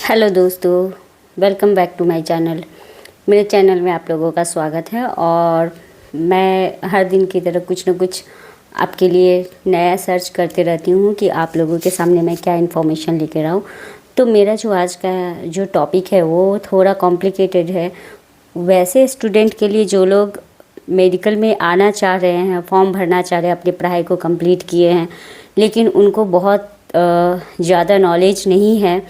Hello दोस्तों, welcome back to my channel. मेरे channel में आप लोगों का स्वागत है और मैं हर दिन की तरह कुछ न कुछ आपके लिए नया सर्च करते रहती हूँ कि आप लोगों के सामने मैं क्या इन्फॉर्मेशन लेकर आऊँ। तो मेरा जो आज का जो टॉपिक है वो थोड़ा कॉम्प्लिकेटेड है। वैसे स्टूडेंट के लिए जो लोग मेडिकल में आना चाह रहे हैं, फॉर्म भरना चाह रहे हैं, अपनी पढ़ाई को कंप्लीट किए हैं, लेकिन उनको बहुत ज़्यादा नॉलेज नहीं है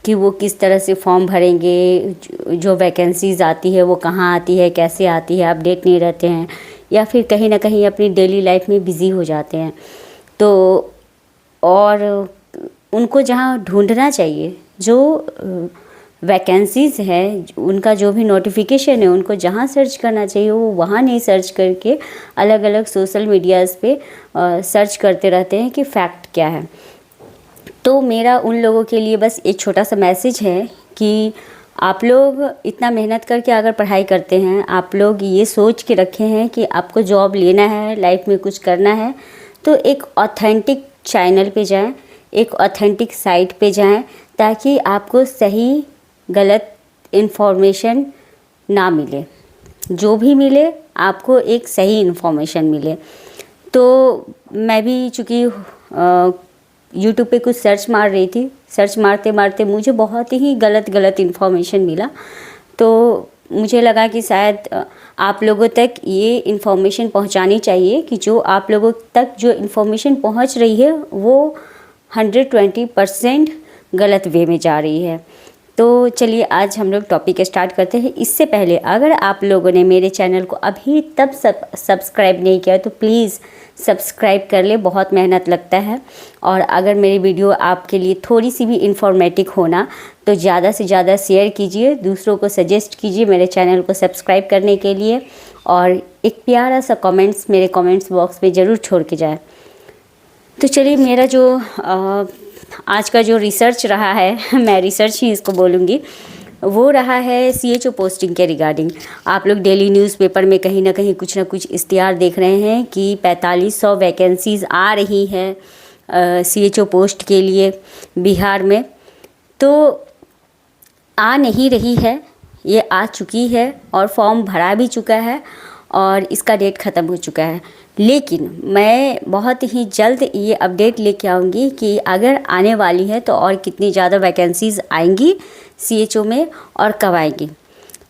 कि वो किस तरह से फॉर्म भरेंगे, जो वैकेंसीज़ आती है वो कहाँ आती है, कैसे आती है, अपडेट नहीं रहते हैं या फिर कहीं ना कहीं अपनी डेली लाइफ में बिज़ी हो जाते हैं। तो और उनको जहाँ ढूंढना चाहिए, जो वैकेंसीज़ है, उनका जो भी नोटिफिकेशन है, उनको जहाँ सर्च करना चाहिए वो वहाँ नहीं सर्च करके अलग अलग सोशल मीडियाज़ पे सर्च करते रहते हैं कि फ़ैक्ट क्या है। तो मेरा उन लोगों के लिए बस एक छोटा सा मैसेज है कि आप लोग इतना मेहनत करके अगर पढ़ाई करते हैं, आप लोग ये सोच के रखे हैं कि आपको जॉब लेना है, लाइफ में कुछ करना है, तो एक ऑथेंटिक चैनल पे जाएं, एक ऑथेंटिक साइट पे जाएं, ताकि आपको सही गलत इन्फॉर्मेशन ना मिले। जो भी मिले आपको एक सही इन्फॉर्मेशन मिले। तो मैं भी चूँकि यूट्यूब पे कुछ सर्च मार रही थी, सर्च मारते मारते मुझे बहुत ही गलत इन्फॉर्मेशन मिला। तो मुझे लगा कि शायद आप लोगों तक ये इन्फॉर्मेशन पहुंचानी चाहिए कि जो आप लोगों तक जो इन्फॉर्मेशन पहुंच रही है वो 120% गलत वे में जा रही है। तो चलिए आज हम लोग टॉपिक स्टार्ट करते हैं। इससे पहले अगर आप लोगों ने मेरे चैनल को अभी तक सब्सक्राइब नहीं किया तो प्लीज़ सब्सक्राइब कर ले, बहुत मेहनत लगता है। और अगर मेरी वीडियो आपके लिए थोड़ी सी भी इंफॉर्मेटिव होना तो ज़्यादा से ज़्यादा शेयर कीजिए, दूसरों को सजेस्ट कीजिए मेरे चैनल को सब्सक्राइब करने के लिए, और एक प्यारा सा कमेंट्स मेरे कमेंट्स बॉक्स में ज़रूर छोड़ के जाए। तो चलिए मेरा जो आज का जो रिसर्च रहा है मैं रिसर्च ही इसको बोलूँगी, वो रहा है CHO पोस्टिंग के रिगार्डिंग। आप लोग डेली न्यूज़पेपर में कहीं ना कहीं कुछ ना कुछ इश्तिहार देख रहे हैं कि 4500 वैकेंसीज़ आ रही हैं CHO पोस्ट के लिए बिहार में। तो आ नहीं रही है, ये आ चुकी है और फॉर्म भरा भी चुका है और इसका डेट ख़त्म हो चुका है। लेकिन मैं बहुत ही जल्द ये अपडेट लेके आऊँगी कि अगर आने वाली है तो और कितनी ज़्यादा वैकेंसीज़ आएंगी CHO में और कब आएंगी।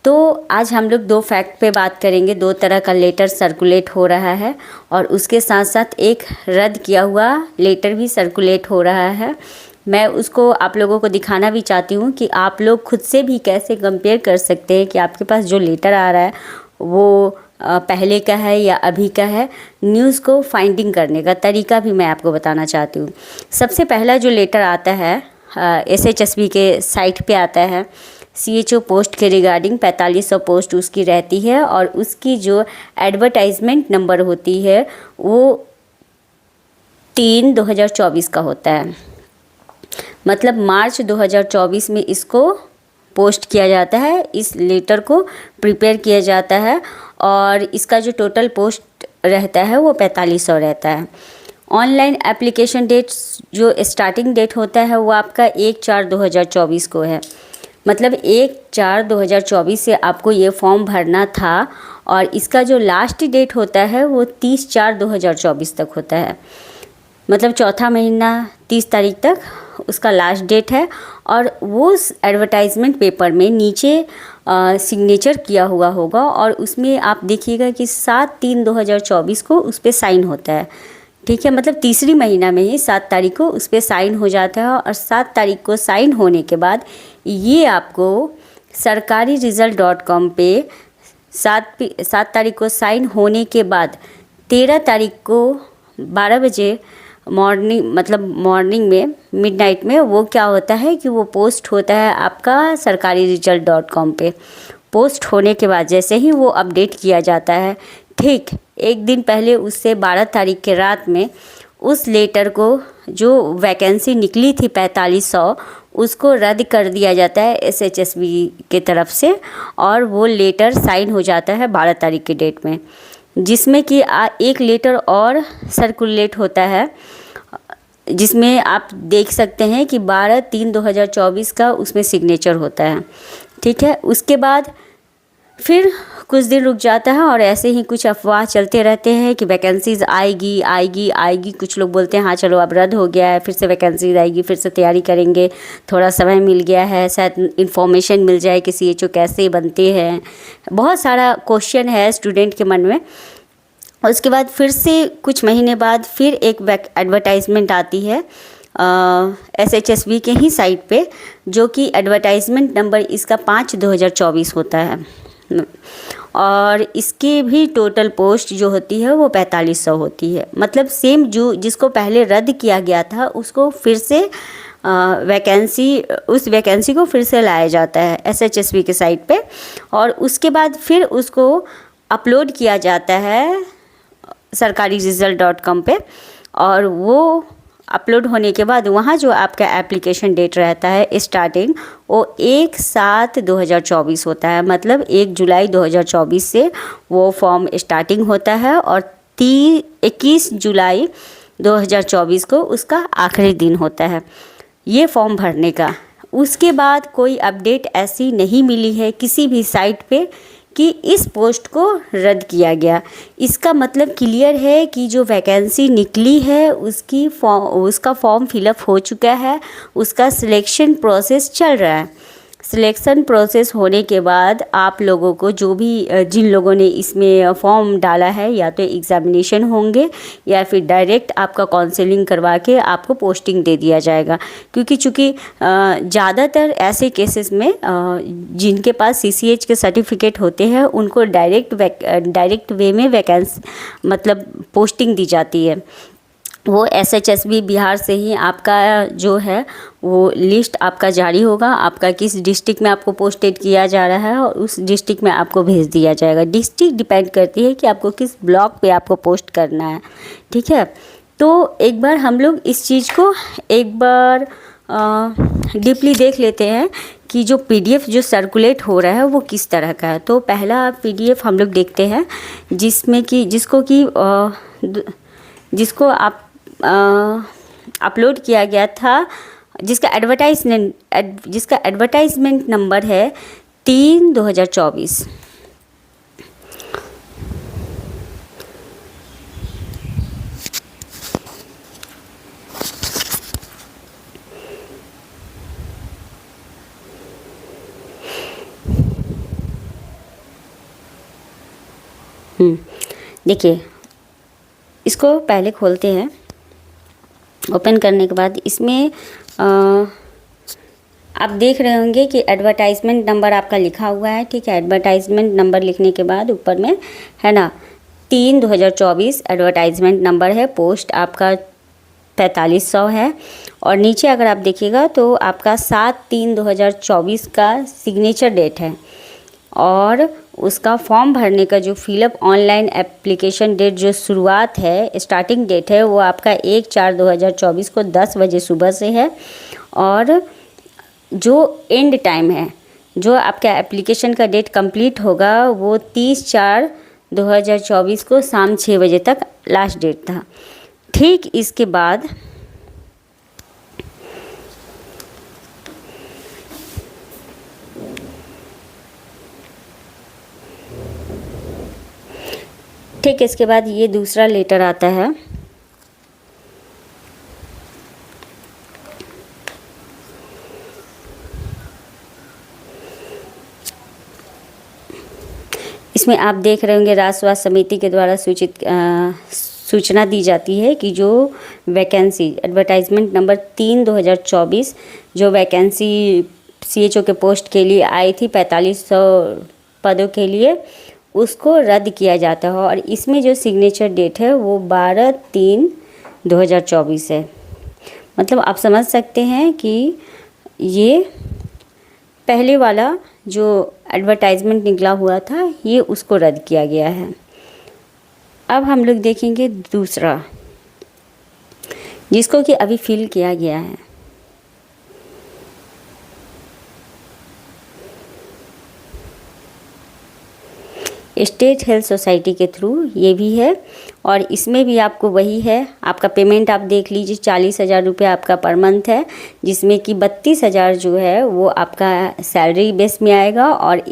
तो आज हम लोग दो फैक्ट पे बात करेंगे। दो तरह का लेटर सर्कुलेट हो रहा है और उसके साथ साथ एक रद्द किया हुआ लेटर भी सर्कुलेट हो रहा है। मैं उसको आप लोगों को दिखाना भी चाहती हूँ कि आप लोग खुद से भी कैसे कंपेयर कर सकते हैं कि आपके पास जो लेटर आ रहा है वो पहले का है या अभी का है। न्यूज़ को फाइंडिंग करने का तरीका भी मैं आपको बताना चाहती हूँ। सबसे पहला जो लेटर आता है SHSB के साइट पे आता है CHO पोस्ट के रिगार्डिंग। 4500 पोस्ट उसकी रहती है और उसकी जो एडवर्टाइजमेंट नंबर होती है वो 3/2024 का होता है। मतलब मार्च 2024 में इसको पोस्ट किया जाता है, इस लेटर को प्रिपेयर किया जाता है और इसका जो टोटल पोस्ट रहता है वो 4500 रहता है। ऑनलाइन एप्लीकेशन डेट जो स्टार्टिंग डेट होता है वो आपका 1/4/2024 को है। मतलब 1/4/2024 से आपको ये फॉर्म भरना था और इसका जो लास्ट डेट होता है वो 30/4/2024 तक होता है। मतलब चौथा महीना 30 तारीख तक उसका लास्ट डेट है। और वो एडवर्टाइजमेंट पेपर में नीचे सिग्नेचर किया हुआ होगा और उसमें आप देखिएगा कि 7/3/2024 को उस पर साइन होता है। ठीक है, मतलब तीसरी महीना में ही 7 तारीख को उस पर साइन हो जाता है और 7 तारीख को साइन होने के बाद ये आपको sarkariresult.com पे 7 तारीख को साइन होने के बाद 13 तारीख को 12 बजे मॉर्निंग में मिडनाइट में वो क्या होता है कि वो पोस्ट होता है आपका sarkariresult.com पे। पोस्ट होने के बाद जैसे ही वो अपडेट किया जाता है, ठीक एक दिन पहले उससे 12 तारीख के रात में उस लेटर को जो वैकेंसी निकली थी 4500 उसको रद्द कर दिया जाता है SHSB के तरफ से और वो लेटर साइन हो जाता है 12 तारीख के डेट में। जिसमें कि एक लेटर और सर्कुलेट होता है जिसमें आप देख सकते हैं कि 12/3/2024 का उसमें सिग्नेचर होता है। ठीक है, उसके बाद फिर कुछ दिन रुक जाता है और ऐसे ही कुछ अफवाह चलते रहते हैं कि वैकेंसीज़ आएगी आएगी आएगी। कुछ लोग बोलते हैं हाँ चलो अब रद्द हो गया है, फिर से वैकेंसीज़ आएगी, फिर से तैयारी करेंगे, थोड़ा समय मिल गया है, शायद इन्फॉर्मेशन मिल जाए कि CHO कैसे बनते हैं। बहुत सारा क्वेश्चन है स्टूडेंट के मन में। उसके बाद फिर से कुछ महीने बाद फिर एक एडवर्टाइजमेंट आती है SHSB के ही साइट पे, जो कि एडवर्टाइजमेंट नंबर इसका 5/2024 होता है। और इसके भी टोटल पोस्ट जो होती है वो 4500 होती है। मतलब सेम जो जिसको पहले रद्द किया गया था उसको फिर से उस वैकेंसी को फिर से लाया जाता है SHSB के साइट पे, और उसके बाद फिर उसको अपलोड किया जाता है sarkariresult.com पे। और वो अपलोड होने के बाद वहाँ जो आपका एप्लीकेशन डेट रहता है स्टार्टिंग, वो 1/7/2024 होता है। मतलब 1 जुलाई 2024 से वो फॉर्म स्टार्टिंग होता है और 21 जुलाई 2024 को उसका आखिरी दिन होता है ये फॉर्म भरने का। उसके बाद कोई अपडेट ऐसी नहीं मिली है किसी भी साइट पे कि इस पोस्ट को रद्द किया गया। इसका मतलब क्लियर है कि जो वैकेंसी निकली है उसका फॉर्म फिलअप हो चुका है, उसका सिलेक्शन प्रोसेस चल रहा है। सिलेक्शन प्रोसेस होने के बाद आप लोगों को जिन लोगों ने इसमें फॉर्म डाला है, या तो एग्ज़ामिनेशन होंगे या फिर डायरेक्ट आपका काउंसलिंग करवा के आपको पोस्टिंग दे दिया जाएगा। क्योंकि चूँकि ज़्यादातर ऐसे केसेस में जिनके पास CCH के सर्टिफिकेट होते हैं उनको डायरेक्ट वे में वैकेंसी मतलब पोस्टिंग दी जाती है। वो SHSB बिहार से ही आपका जो है वो लिस्ट आपका जारी होगा, आपका किस डिस्ट्रिक्ट में आपको पोस्टेड किया जा रहा है और उस डिस्ट्रिक्ट में आपको भेज दिया जाएगा। डिस्ट्रिक्ट डिपेंड करती है कि आपको किस ब्लॉक पे आपको पोस्ट करना है। ठीक है, तो एक बार हम लोग इस चीज़ को एक बार डीपली देख लेते हैं कि जो PDF जो सर्कुलेट हो रहा है वो किस तरह का है। तो पहला PDF हम लोग देखते हैं जिसमें कि जिसको आप अपलोड किया गया था, जिसका एडवर्टाइजमेंट नंबर है 3/2024। देखिए, इसको पहले खोलते हैं। ओपन करने के बाद इसमें आप देख रहे होंगे कि एडवर्टाइजमेंट नंबर आपका लिखा हुआ है। ठीक है, एडवर्टाइजमेंट नंबर लिखने के बाद ऊपर में है ना 3/2024 एडवर्टाइजमेंट नंबर है, पोस्ट आपका 4500 है। और नीचे अगर आप देखिएगा तो आपका 7/3/2024 का सिग्नेचर डेट है, और उसका फॉर्म भरने का जो फिलअप ऑनलाइन एप्लीकेशन डेट जो शुरुआत है, स्टार्टिंग डेट है, वो आपका 1/4/2024 को 10 बजे सुबह से है। और जो एंड टाइम है, जो आपका एप्लीकेशन का डेट कंप्लीट होगा, वो 30/4/2024 को शाम 6 बजे तक लास्ट डेट था। ठीक इसके बाद ये दूसरा लेटर आता है। इसमें आप देख रहे होंगे राज्य स्वास्थ्य समिति के द्वारा सूचना दी जाती है कि जो वैकेंसी एडवर्टाइजमेंट नंबर 3/2024 जो वैकेंसी CHO के पोस्ट के लिए आई थी 4500 पदों के लिए, उसको रद्द किया जाता है। और इसमें जो सिग्नेचर डेट है वो 12/3/2024 है। मतलब आप समझ सकते हैं कि ये पहले वाला जो एडवर्टाइजमेंट निकला हुआ था ये उसको रद्द किया गया है। अब हम लोग देखेंगे दूसरा, जिसको कि अभी फिल किया गया है। स्टेट हेल्थ सोसाइटी के थ्रू ये भी है। और इसमें भी आपको वही है, आपका पेमेंट आप देख लीजिए 40,000 रुपये आपका पर मंथ है, जिसमें कि 32,000 जो है वो आपका सैलरी बेस में आएगा और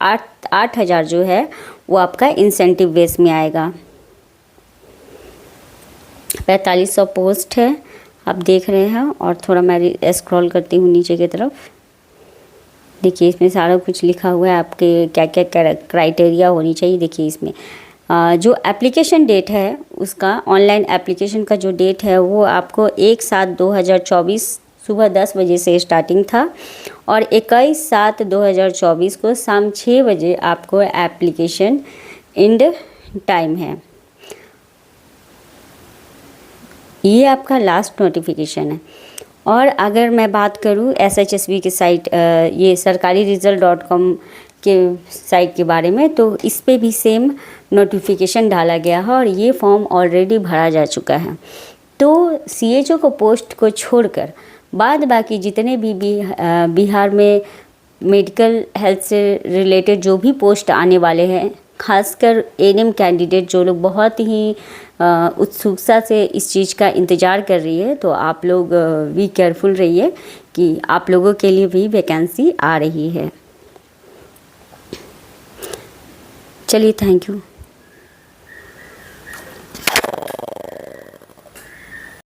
8,000 जो है वो आपका इंसेंटिव बेस में आएगा। 4500 पोस्ट है आप देख रहे हैं। और थोड़ा मैं स्क्रॉल करती हूँ नीचे की तरफ। देखिए इसमें सारा कुछ लिखा हुआ है, आपके क्या क्या क्राइटेरिया होनी चाहिए। देखिए इसमें जो एप्लीकेशन डेट है उसका, ऑनलाइन एप्लीकेशन का जो डेट है वो आपको 1/7/2024 सुबह 10 बजे से स्टार्टिंग था और 21/7/2024 को शाम 6 बजे आपको एप्लीकेशन एंड टाइम है। ये आपका लास्ट नोटिफिकेशन है। और अगर मैं बात करूँ SHSB की साइट, ये sarkariresult.com के साइट के बारे में, तो इस पे भी सेम नोटिफिकेशन डाला गया है और ये फॉर्म ऑलरेडी भरा जा चुका है। तो CHO को पोस्ट को छोड़कर बाद बाकी जितने भी बिहार में मेडिकल हेल्थ से रिलेटेड जो भी पोस्ट आने वाले हैं, खासकर ANM कैंडिडेट जो लोग बहुत ही उत्सुकता से इस चीज़ का इंतज़ार कर रही है, तो आप लोग भी केयरफुल रहिए कि आप लोगों के लिए भी वैकेंसी आ रही है। चलिए, थैंक यू।